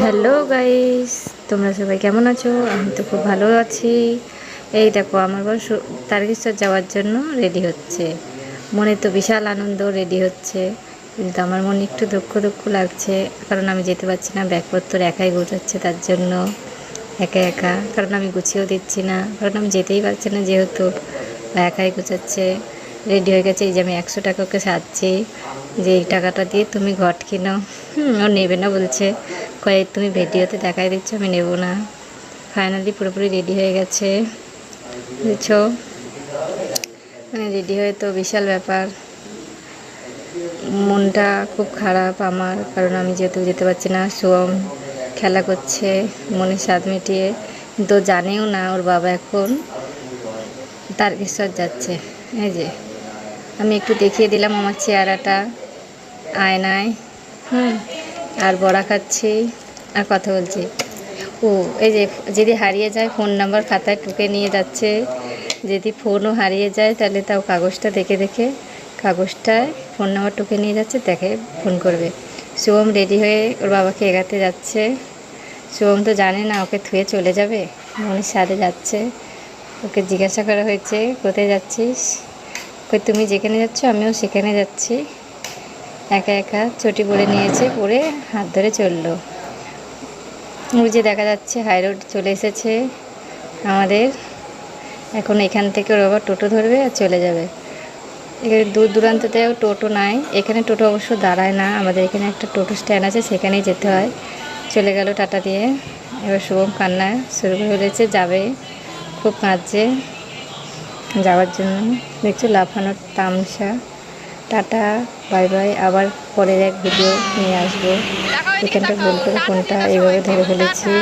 Hello guys, তোমরা সবাই কেমন আছো? আমি তো খুব ভালো আছি। এই দেখো আমার বর তারকেশ্বর যাওয়ার জন্য রেডি হচ্ছে। মনে তো বিশাল আনন্দ, রেডি হচ্ছে, কিন্তু আমার মনে একটু দুঃখ দুঃখ লাগছে, কারণ আমি যেতে পারছি না। ব্যাগপত্র একাই গোছাচ্ছে, তার জন্য একা একা, কারণ আমি গুছিয়েও দিচ্ছি না, কারণ আমি যেতেই পারছি না, যেহেতু একাই গোছাচ্ছে। রেডি হয়ে গেছে। এই যে আমি 100 টাকা ওকে সাজছি যে এই টাকাটা দিয়ে তুমি ঘট কিনো। ও নেবে না বলছে, কয়েক তুমি ভিডিওতে দেখাই দিচ্ছ, আমি নেব না। ফাইনালি পুরোপুরি রেডি হয়ে গেছে, বুঝছো? মানে রেডি হয়ে তো বিশাল ব্যাপার। মনটা খুব খারাপ আমার, কারণ আমি যেহেতু যেতে পারছি না। সোম খেলা করছে মনের স্বাদ মিটিয়ে, কিন্তু জানেও না ওর বাবা এখন তারকেশ্বর যাচ্ছে। এই যে আমি একটু দেখিয়ে দিলাম আমার চেহারাটা আয়নায়। আর বড়া খাচ্ছি আর কথা বলছি। ও এই যে যদি হারিয়ে যায় ফোন নাম্বার খাতায় টুকে নিয়ে যাচ্ছে। যদি ফোনও হারিয়ে যায় তাহলে তাও কাগজটা দেখে দেখে কাগজটায় ফোন নাম্বার টুকে নিয়ে যাচ্ছে, দেখে ফোন করবে। শুভম রেডি হয়ে ওর বাবাকে এগাতে যাচ্ছে। শুভম তো জানে না ওকে থুয়ে চলে যাবে, মনের সাথে যাচ্ছে। ওকে জিজ্ঞাসা করা হয়েছে কোথায় যাচ্ছিস, কই তুমি যেখানে যাচ্ছ আমিও সেখানে যাচ্ছি। একা একা চটি পরে নিয়েছে, পরে হাত ধরে চললো। ওই যে দেখা যাচ্ছে হাই রোড চলে এসেছে আমাদের। এখন এখান থেকে ওর বাবা টোটো ধরবে আর চলে যাবে। এখানে দূর দূরান্ততেও টোটো নাই, এখানে টোটো অবশ্য দাঁড়ায় না, আমাদের এখানে একটা টোটো স্ট্যান্ড আছে, সেখানেই যেতে হয়। চলে গেল টাটা দিয়ে। এবার শুভম কান্না শুরু করে ফেলেছে, যাবে, খুব কাঁদছে যাওয়ার জন্য। দেখছো লাফানোর তামসা। টাটা, বাই বাই, আবার পরের এক ভিডিও নিয়ে আসবো। এখানটা ভুল করে ফোনটা এইভাবে ধরে ফেলেছি।